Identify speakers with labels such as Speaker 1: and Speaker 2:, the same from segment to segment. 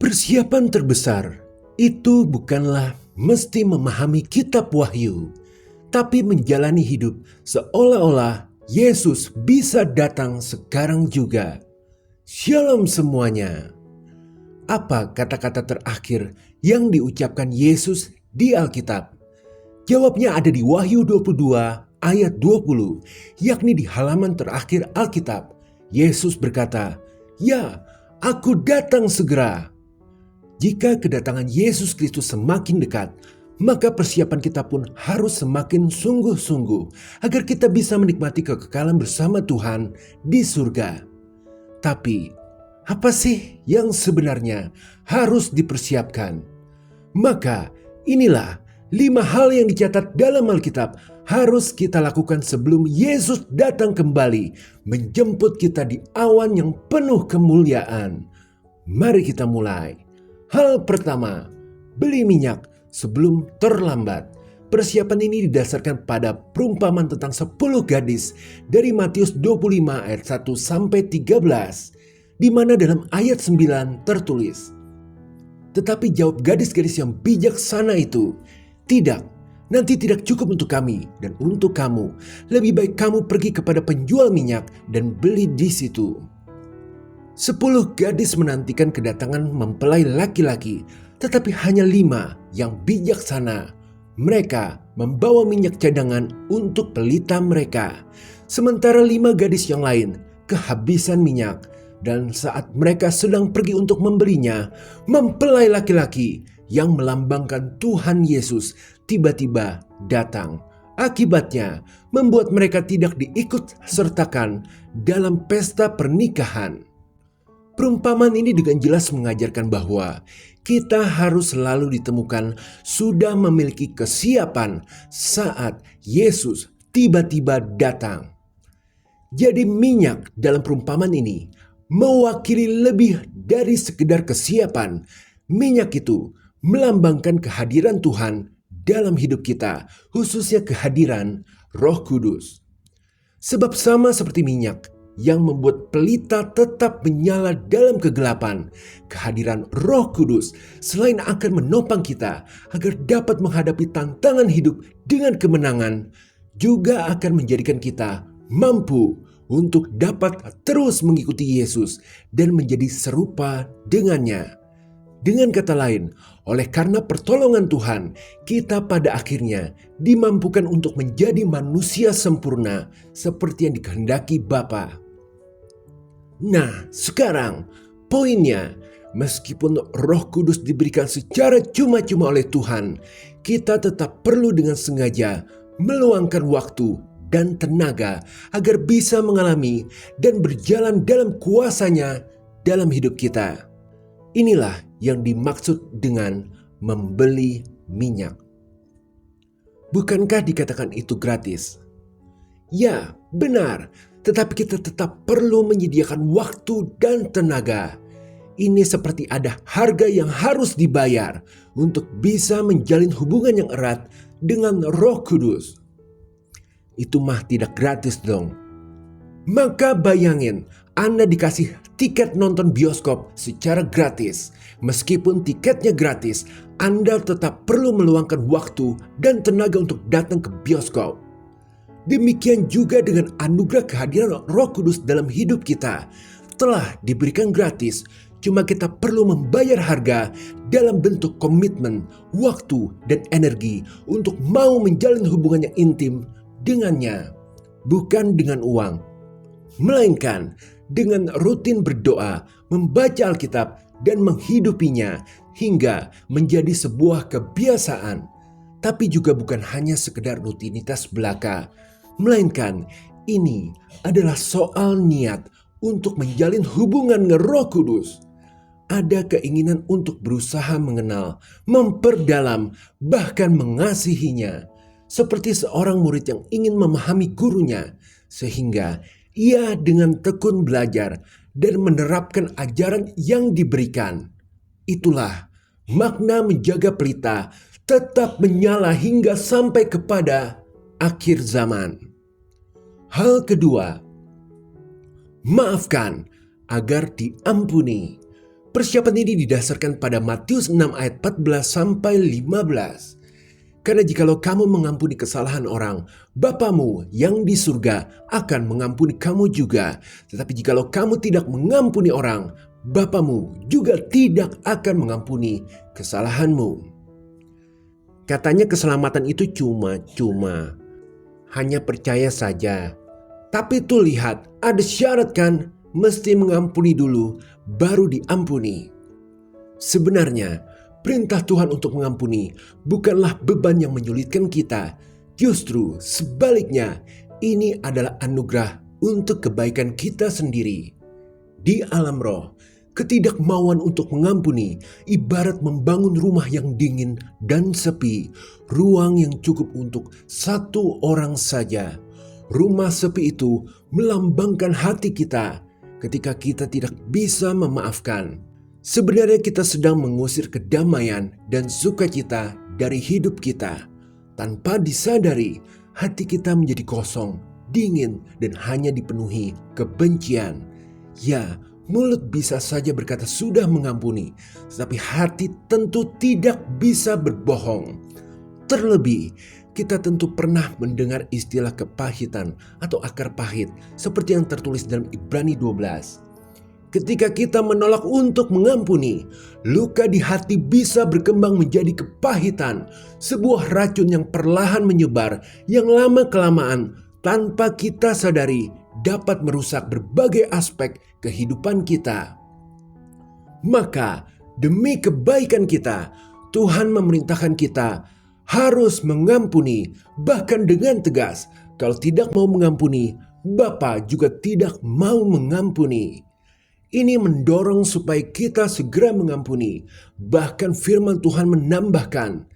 Speaker 1: Persiapan terbesar itu bukanlah mesti memahami kitab Wahyu, tapi menjalani hidup seolah-olah Yesus bisa datang sekarang juga. Shalom semuanya. Apa kata-kata terakhir yang diucapkan Yesus di Alkitab? Jawabnya ada di Wahyu 22 ayat 20, yakni di halaman terakhir Alkitab. Yesus berkata, "Ya, aku datang segera." Jika kedatangan Yesus Kristus semakin dekat, maka persiapan kita pun harus semakin sungguh-sungguh agar kita bisa menikmati kekekalan bersama Tuhan di surga. Tapi, apa sih yang sebenarnya harus dipersiapkan? Maka, inilah 5 hal yang dicatat dalam Alkitab harus kita lakukan sebelum Yesus datang kembali menjemput kita di awan yang penuh kemuliaan. Mari kita mulai. Hal pertama, beli minyak sebelum terlambat. Persiapan ini didasarkan pada perumpamaan tentang 10 gadis dari Matius 25 ayat 1 sampai 13, di mana dalam ayat 9 tertulis, "Tetapi jawab gadis-gadis yang bijaksana itu, 'Tidak, nanti tidak cukup untuk kami dan untuk kamu. Lebih baik kamu pergi kepada penjual minyak dan beli di situ.'" 10 gadis menantikan kedatangan mempelai laki-laki, tetapi hanya 5 yang bijaksana. Mereka membawa minyak cadangan untuk pelita mereka, sementara 5 gadis yang lain kehabisan minyak. Dan saat mereka sedang pergi untuk membelinya, mempelai laki-laki yang melambangkan Tuhan Yesus tiba-tiba datang. Akibatnya membuat mereka tidak diikut sertakan dalam pesta pernikahan. Perumpamaan ini dengan jelas mengajarkan bahwa kita harus selalu ditemukan sudah memiliki kesiapan saat Yesus tiba-tiba datang. Jadi minyak dalam perumpamaan ini mewakili lebih dari sekedar kesiapan. Minyak itu melambangkan kehadiran Tuhan dalam hidup kita, khususnya kehadiran Roh Kudus. Sebab sama seperti minyak yang membuat pelita tetap menyala dalam kegelapan, kehadiran Roh Kudus selain akan menopang kita agar dapat menghadapi tantangan hidup dengan kemenangan, juga akan menjadikan kita mampu untuk dapat terus mengikuti Yesus dan menjadi serupa dengannya. Dengan kata lain, oleh karena pertolongan Tuhan, kita pada akhirnya dimampukan untuk menjadi manusia sempurna seperti yang dikehendaki Bapa. Nah, sekarang poinnya, meskipun Roh Kudus diberikan secara cuma-cuma oleh Tuhan, kita tetap perlu dengan sengaja meluangkan waktu dan tenaga agar bisa mengalami dan berjalan dalam kuasa-Nya dalam hidup kita. Inilah yang dimaksud dengan membeli minyak. Bukankah dikatakan itu gratis? Ya, benar. Tetapi kita tetap perlu menyediakan waktu dan tenaga. Ini seperti ada harga yang harus dibayar untuk bisa menjalin hubungan yang erat dengan Roh Kudus. Itu mah tidak gratis dong. Maka bayangin, Anda dikasih tiket nonton bioskop secara gratis. Meskipun tiketnya gratis, Anda tetap perlu meluangkan waktu dan tenaga untuk datang ke bioskop. Demikian juga dengan anugerah kehadiran Roh Kudus dalam hidup kita. Telah diberikan gratis, cuma kita perlu membayar harga dalam bentuk komitmen, waktu, dan energi untuk mau menjalin hubungan yang intim dengannya. Bukan dengan uang, melainkan dengan rutin berdoa, membaca Alkitab, dan menghidupinya hingga menjadi sebuah kebiasaan. Tapi juga bukan hanya sekedar rutinitas belaka, melainkan ini adalah soal niat untuk menjalin hubungan dengan Roh Kudus. Ada keinginan untuk berusaha mengenal, memperdalam, bahkan mengasihinya. Seperti seorang murid yang ingin memahami gurunya, sehingga ia dengan tekun belajar dan menerapkan ajaran yang diberikan. Itulah makna menjaga pelita tetap menyala hingga sampai kepada akhir zaman. Hal kedua, maafkan agar diampuni. Persiapan ini didasarkan pada Matius 6 ayat 14 sampai 15. Karena jikalau kamu mengampuni kesalahan orang, Bapamu yang di surga akan mengampuni kamu juga. Tetapi jikalau kamu tidak mengampuni orang, Bapamu juga tidak akan mengampuni kesalahanmu. Katanya keselamatan itu cuma-cuma, hanya percaya saja. Tapi tuh lihat, ada syarat kan, mesti mengampuni dulu, baru diampuni. Sebenarnya, perintah Tuhan untuk mengampuni bukanlah beban yang menyulitkan kita. Justru sebaliknya, ini adalah anugerah untuk kebaikan kita sendiri. Di alam roh, ketidakmauan untuk mengampuni ibarat membangun rumah yang dingin dan sepi, ruang yang cukup untuk satu orang saja. Rumah sepi itu melambangkan hati kita ketika kita tidak bisa memaafkan. Sebenarnya kita sedang mengusir kedamaian dan sukacita dari hidup kita. Tanpa disadari, hati kita menjadi kosong, dingin, dan hanya dipenuhi kebencian. Ya, mulut bisa saja berkata sudah mengampuni, tetapi hati tentu tidak bisa berbohong. Terlebih, kita tentu pernah mendengar istilah kepahitan atau akar pahit seperti yang tertulis dalam Ibrani 12. Ketika kita menolak untuk mengampuni, luka di hati bisa berkembang menjadi kepahitan, sebuah racun yang perlahan menyebar, yang lama-kelamaan tanpa kita sadari dapat merusak berbagai aspek kehidupan kita. Maka demi kebaikan kita, Tuhan memerintahkan kita harus mengampuni, bahkan dengan tegas. Kalau tidak mau mengampuni, Bapa juga tidak mau mengampuni. Ini mendorong supaya kita segera mengampuni. Bahkan firman Tuhan menambahkan,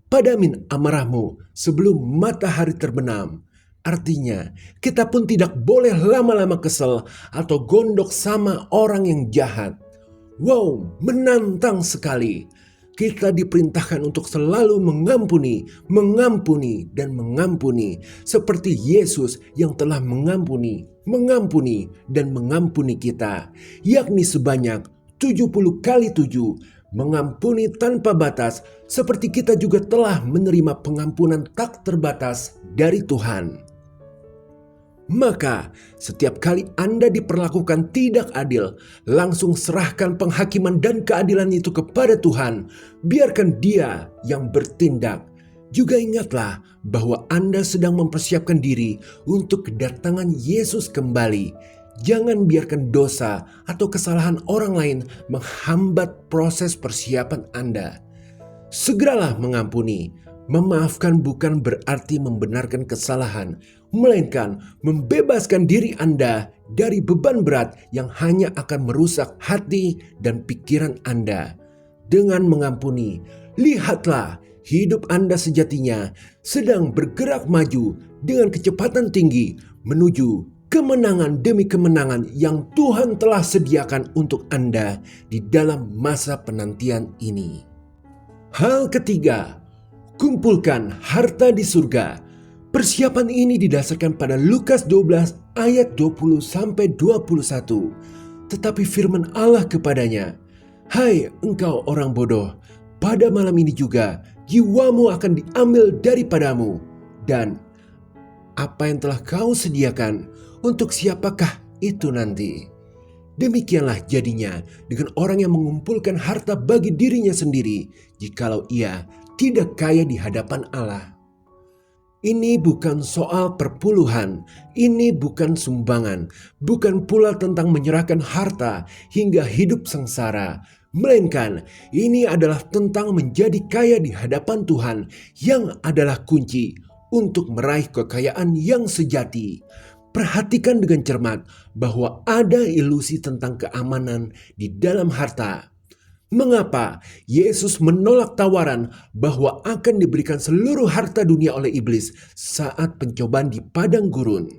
Speaker 1: "Padamin amarahmu sebelum matahari terbenam." Artinya, kita pun tidak boleh lama-lama kesel atau gondok sama orang yang jahat. Wow, menantang sekali. Kita diperintahkan untuk selalu mengampuni, dan mengampuni. Seperti Yesus yang telah mengampuni, dan mengampuni kita. Yakni sebanyak 70 kali 7. Mengampuni tanpa batas, seperti kita juga telah menerima pengampunan tak terbatas dari Tuhan. Maka setiap kali Anda diperlakukan tidak adil, langsung serahkan penghakiman dan keadilan itu kepada Tuhan. Biarkan Dia yang bertindak. Juga ingatlah bahwa Anda sedang mempersiapkan diri untuk kedatangan Yesus kembali. Jangan biarkan dosa atau kesalahan orang lain menghambat proses persiapan Anda. Segeralah mengampuni. Memaafkan bukan berarti membenarkan kesalahan, melainkan membebaskan diri Anda dari beban berat yang hanya akan merusak hati dan pikiran Anda. Dengan mengampuni, lihatlah hidup Anda sejatinya sedang bergerak maju dengan kecepatan tinggi menuju kemenangan demi kemenangan yang Tuhan telah sediakan untuk Anda di dalam masa penantian ini. Hal ketiga, kumpulkan harta di surga. Persiapan ini didasarkan pada Lukas 12 ayat 20-21. Tetapi firman Allah kepadanya, "Hai engkau orang bodoh, pada malam ini juga jiwamu akan diambil daripadamu. Dan apa yang telah kau sediakan, untuk siapakah itu nanti?" Demikianlah jadinya dengan orang yang mengumpulkan harta bagi dirinya sendiri, jikalau ia tidak kaya di hadapan Allah. Ini bukan soal perpuluhan, ini bukan sumbangan, bukan pula tentang menyerahkan harta hingga hidup sengsara, melainkan ini adalah tentang menjadi kaya di hadapan Tuhan yang adalah kunci untuk meraih kekayaan yang sejati. Perhatikan dengan cermat bahwa ada ilusi tentang keamanan di dalam harta. Mengapa Yesus menolak tawaran bahwa akan diberikan seluruh harta dunia oleh iblis saat pencobaan di padang gurun?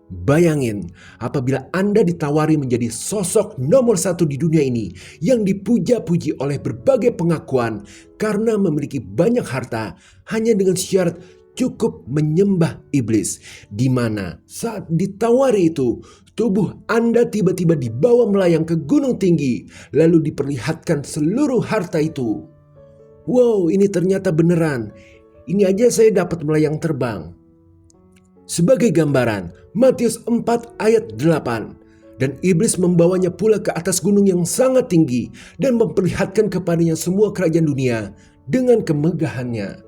Speaker 1: Bayangin apabila Anda ditawari menjadi sosok nomor 1 di dunia ini yang dipuja-puji oleh berbagai pengakuan karena memiliki banyak harta, hanya dengan syarat cukup menyembah iblis, di mana saat ditawari itu, tubuh Anda tiba-tiba dibawa melayang ke gunung tinggi, lalu diperlihatkan seluruh harta itu. Wow, ini ternyata beneran. Ini aja saya dapat melayang terbang. Sebagai gambaran, Matius 4 ayat 8. Dan iblis membawanya pula ke atas gunung yang sangat tinggi dan memperlihatkan kepadanya semua kerajaan dunia dengan kemegahannya.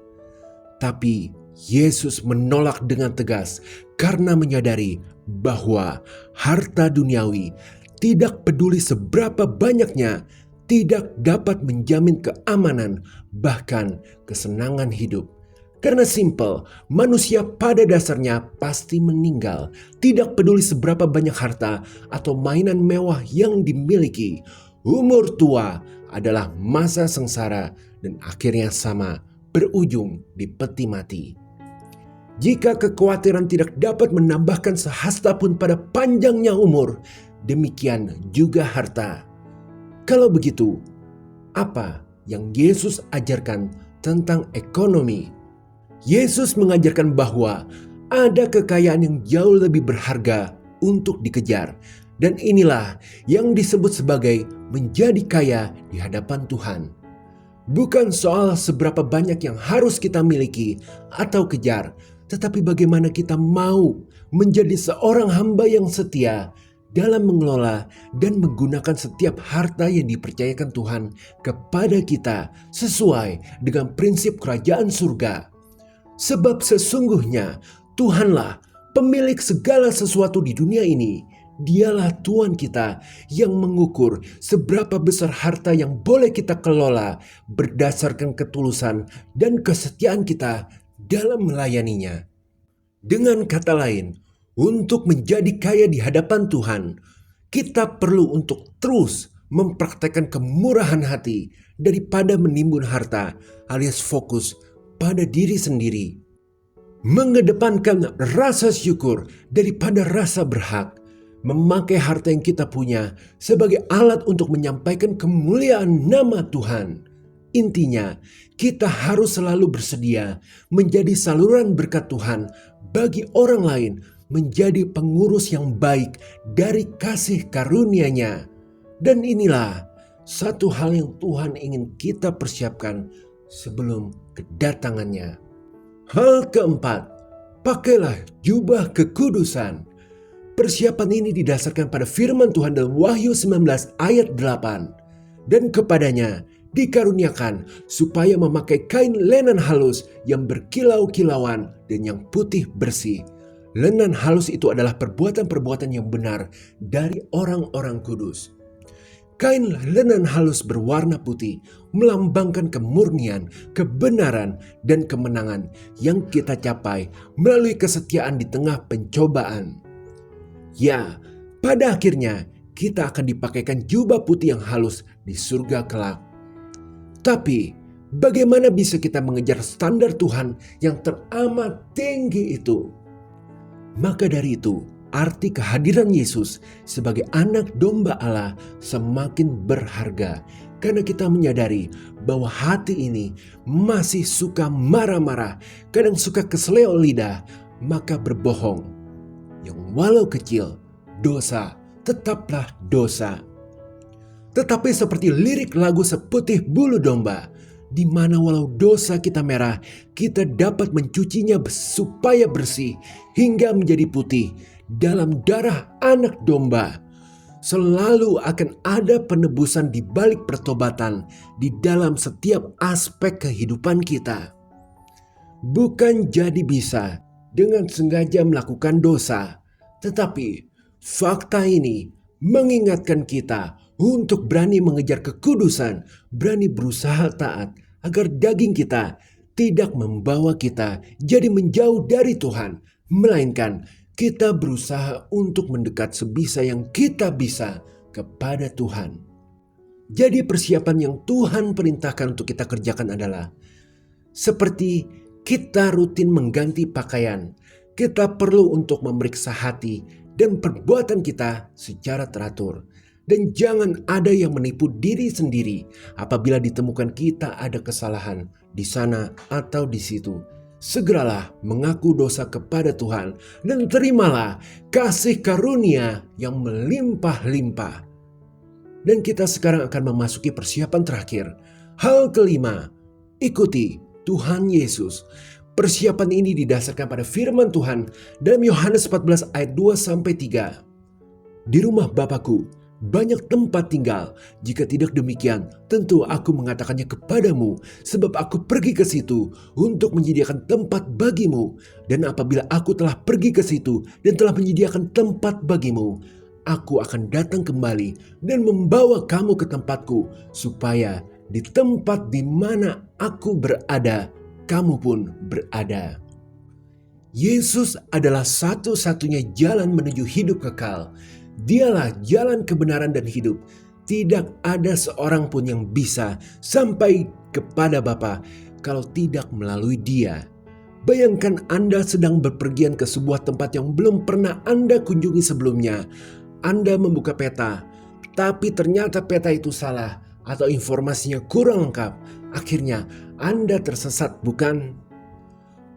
Speaker 1: Tapi Yesus menolak dengan tegas karena menyadari bahwa harta duniawi, tidak peduli seberapa banyaknya, tidak dapat menjamin keamanan bahkan kesenangan hidup. Karena simple, manusia pada dasarnya pasti meninggal. Tidak peduli seberapa banyak harta atau mainan mewah yang dimiliki. Umur tua adalah masa sengsara dan akhirnya sama, berujung di peti mati. Jika kekhawatiran tidak dapat menambahkan sehasta pun pada panjangnya umur, demikian juga harta. Kalau begitu, apa yang Yesus ajarkan tentang ekonomi? Yesus mengajarkan bahwa ada kekayaan yang jauh lebih berharga untuk dikejar. Dan inilah yang disebut sebagai menjadi kaya di hadapan Tuhan. Bukan soal seberapa banyak yang harus kita miliki atau kejar, tetapi bagaimana kita mau menjadi seorang hamba yang setia dalam mengelola dan menggunakan setiap harta yang dipercayakan Tuhan kepada kita sesuai dengan prinsip kerajaan surga. Sebab sesungguhnya Tuhanlah pemilik segala sesuatu di dunia ini. Dialah Tuhan kita yang mengukur seberapa besar harta yang boleh kita kelola berdasarkan ketulusan dan kesetiaan kita dalam melayaninya. Dengan kata lain, untuk menjadi kaya di hadapan Tuhan, kita perlu untuk terus mempraktekkan kemurahan hati daripada menimbun harta alias fokus pada diri sendiri. Mengedepankan rasa syukur daripada rasa berhak. Memakai harta yang kita punya sebagai alat untuk menyampaikan kemuliaan nama Tuhan. Intinya, kita harus selalu bersedia menjadi saluran berkat Tuhan bagi orang lain, menjadi pengurus yang baik dari kasih karunia-Nya. Dan inilah satu hal yang Tuhan ingin kita persiapkan sebelum kedatangannya. Hal keempat, pakailah jubah kekudusan. Persiapan ini didasarkan pada firman Tuhan dalam Wahyu 19 ayat 8. Dan kepadanya dikaruniakan supaya memakai kain lenan halus yang berkilau-kilauan dan yang putih bersih. Lenan halus itu adalah perbuatan-perbuatan yang benar dari orang-orang kudus. Kain lenan halus berwarna putih melambangkan kemurnian, kebenaran, dan kemenangan yang kita capai melalui kesetiaan di tengah pencobaan. Ya, pada akhirnya kita akan dipakaikan jubah putih yang halus di surga kelak. Tapi, bagaimana bisa kita mengejar standar Tuhan yang teramat tinggi itu? Maka dari itu, arti kehadiran Yesus sebagai anak domba Allah semakin berharga karena kita menyadari bahwa hati ini masih suka marah-marah, kadang suka keseleo lidah, maka berbohong. Yang walau kecil, dosa tetaplah dosa. Tetapi seperti lirik lagu Seputih Bulu Domba, di mana walau dosa kita merah, kita dapat mencucinya supaya bersih hingga menjadi putih dalam darah anak domba. Selalu akan ada penebusan di balik pertobatan di dalam setiap aspek kehidupan kita. Bukan jadi bisa dengan sengaja melakukan dosa, tetapi fakta ini mengingatkan kita untuk berani mengejar kekudusan, berani berusaha taat agar daging kita tidak membawa kita jadi menjauh dari Tuhan, melainkan kita berusaha untuk mendekat sebisa yang kita bisa kepada Tuhan. Jadi persiapan yang Tuhan perintahkan untuk kita kerjakan adalah seperti kita rutin mengganti pakaian. Kita perlu untuk memeriksa hati dan perbuatan kita secara teratur. Dan jangan ada yang menipu diri sendiri apabila ditemukan kita ada kesalahan di sana atau di situ. segeralah mengaku dosa kepada Tuhan dan terimalah kasih karunia yang melimpah-limpah. Dan kita sekarang akan memasuki persiapan terakhir. Hal kelima, ikuti Tuhan Yesus. Persiapan ini didasarkan pada firman Tuhan dalam Yohanes 14 ayat 2-3. Di rumah Bapa-Ku banyak tempat tinggal. Jika tidak demikian, tentu aku mengatakannya kepadamu, sebab aku pergi ke situ untuk menyediakan tempat bagimu. Dan apabila aku telah pergi ke situ dan telah menyediakan tempat bagimu, aku akan datang kembali dan membawa kamu ke tempatku, supaya di tempat di mana aku berada, kamu pun berada. Yesus adalah satu-satunya jalan menuju hidup kekal. Dialah jalan kebenaran dan hidup. Tidak ada seorang pun yang bisa sampai kepada Bapa kalau tidak melalui Dia. Bayangkan Anda sedang berpergian ke sebuah tempat yang belum pernah Anda kunjungi sebelumnya. Anda membuka peta, tapi ternyata peta itu salah atau informasinya kurang lengkap. Akhirnya Anda tersesat, bukan?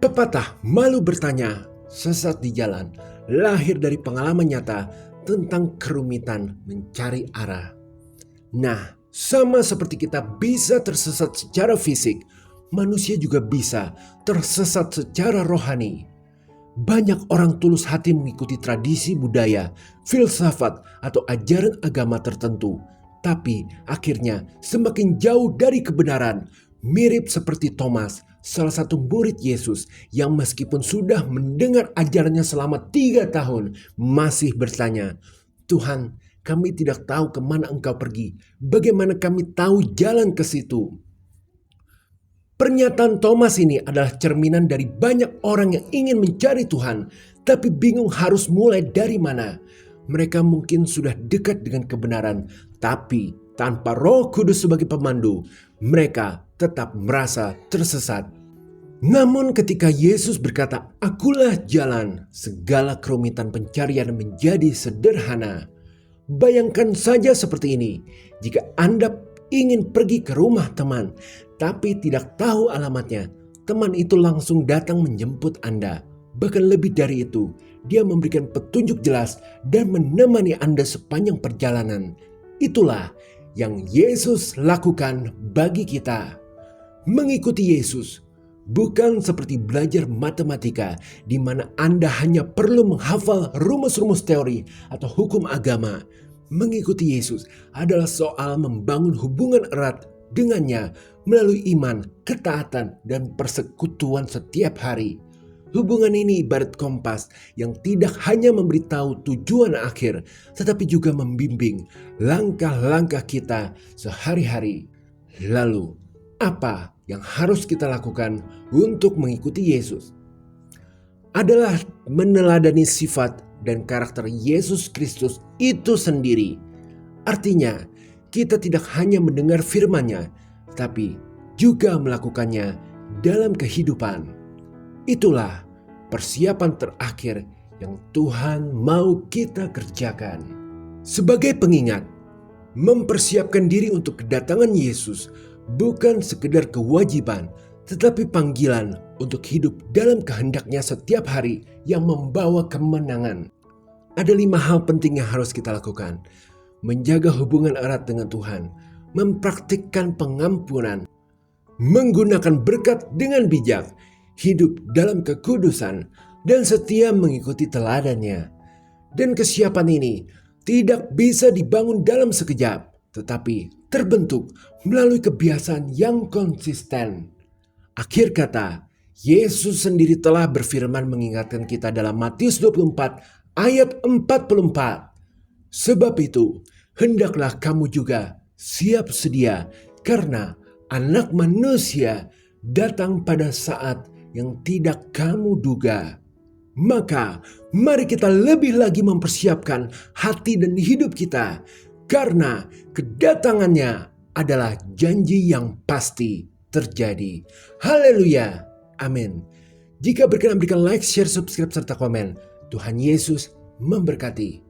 Speaker 1: Pepatah malu bertanya, sesat di jalan, lahir dari pengalaman nyata tentang kerumitan mencari arah. Nah, sama seperti kita bisa tersesat secara fisik, manusia juga bisa tersesat secara rohani. Banyak orang tulus hati mengikuti tradisi budaya, filsafat, atau ajaran agama tertentu, tapi akhirnya semakin jauh dari kebenaran. Mirip seperti Thomas, salah satu murid Yesus yang meskipun sudah mendengar ajarannya selama 3 tahun, masih bertanya, "Tuhan, kami tidak tahu kemana Engkau pergi. Bagaimana kami tahu jalan ke situ?" Pernyataan Thomas ini adalah cerminan dari banyak orang yang ingin mencari Tuhan, tapi bingung harus mulai dari mana. Mereka mungkin sudah dekat dengan kebenaran, tapi tanpa Roh Kudus sebagai pemandu, mereka tetap merasa tersesat. Namun ketika Yesus berkata, "Akulah jalan," segala kerumitan pencarian menjadi sederhana. Bayangkan saja seperti ini, jika Anda ingin pergi ke rumah teman, tapi tidak tahu alamatnya, teman itu langsung datang menjemput Anda. Bahkan lebih dari itu, dia memberikan petunjuk jelas dan menemani Anda sepanjang perjalanan. Itulah yang Yesus lakukan bagi kita. Mengikuti Yesus bukan seperti belajar matematika di mana Anda hanya perlu menghafal rumus-rumus teori atau hukum agama. Mengikuti Yesus adalah soal membangun hubungan erat dengannya melalui iman, ketaatan, dan persekutuan setiap hari. Hubungan ini ibarat kompas yang tidak hanya memberitahu tujuan akhir, tetapi juga membimbing langkah-langkah kita sehari-hari. Lalu, apa yang harus kita lakukan untuk mengikuti Yesus? Adalah meneladani sifat dan karakter Yesus Kristus itu sendiri. Artinya, kita tidak hanya mendengar firman-Nya, tapi juga melakukannya dalam kehidupan. Itulah persiapan terakhir yang Tuhan mau kita kerjakan. Sebagai pengingat, mempersiapkan diri untuk kedatangan Yesus bukan sekedar kewajiban, tetapi panggilan untuk hidup dalam kehendak-Nya setiap hari yang membawa kemenangan. Ada 5 hal penting yang harus kita lakukan. Menjaga hubungan erat dengan Tuhan, mempraktikkan pengampunan, menggunakan berkat dengan bijak, hidup dalam kekudusan, dan setia mengikuti teladan-Nya. Dan kesiapan ini tidak bisa dibangun dalam sekejap, tetapi terbentuk melalui kebiasaan yang konsisten. Akhir kata, Yesus sendiri telah berfirman mengingatkan kita dalam Matius 24 ayat 44. "Sebab itu, hendaklah kamu juga siap sedia, karena Anak Manusia datang pada saat yang tidak kamu duga." Maka mari kita lebih lagi mempersiapkan hati dan hidup kita, karena kedatangannya adalah janji yang pasti terjadi. Haleluya, amin. Jika berkenan berikan like, share, subscribe, serta komen. Tuhan Yesus memberkati.